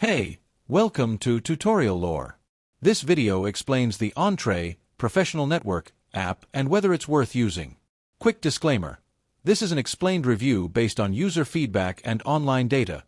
Hey, welcome to Tutorial Lore. This video explains the Entre Professional Network app and whether it's worth using. Quick disclaimer. This is an explained review based on user feedback and online data,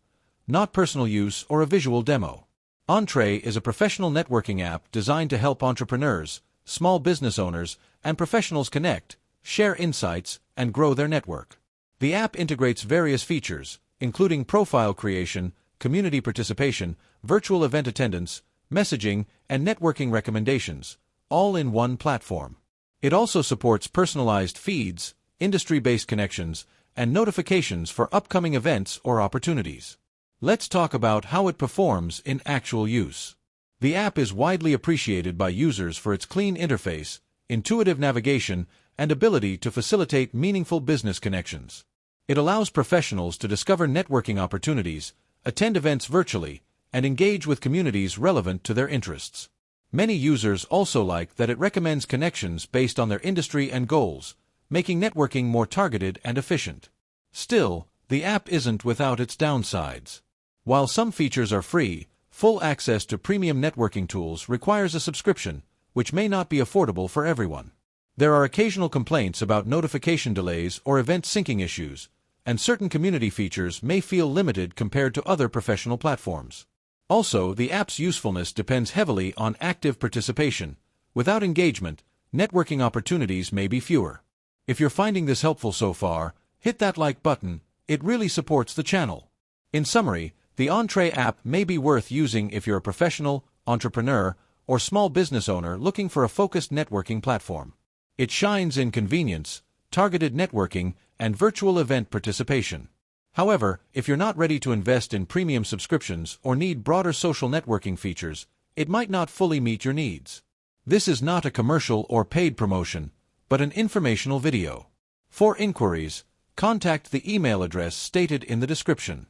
not personal use or a visual demo. Entre is a professional networking app designed to help entrepreneurs, small business owners, and professionals connect, share insights, and grow their network. The app integrates various features, including profile creation, community participation, virtual event attendance, messaging, and networking recommendations, all in one platform. It also supports personalized feeds, industry-based connections, and notifications for upcoming events or opportunities. Let's talk about how it performs in actual use. The app is widely appreciated by users for its clean interface, intuitive navigation, and ability to facilitate meaningful business connections. It allows professionals to discover networking opportunities, attend events virtually, and engage with communities relevant to their interests. Many users also like that it recommends connections based on their industry and goals, making networking more targeted and efficient. Still, the app isn't without its downsides. While some features are free, full access to premium networking tools requires a subscription, which may not be affordable for everyone. There are occasional complaints about notification delays or event syncing issues, and certain community features may feel limited compared to other professional platforms. Also, the app's usefulness depends heavily on active participation. Without engagement, networking opportunities may be fewer. If you're finding this helpful so far, hit that like button. It really supports the channel. In summary, the Entre app may be worth using if you're a professional, entrepreneur, or small business owner looking for a focused networking platform. It shines in convenience, targeted networking, and virtual event participation. However, if you're not ready to invest in premium subscriptions or need broader social networking features, it might not fully meet your needs. This is not a commercial or paid promotion, but an informational video. For inquiries, contact the email address stated in the description.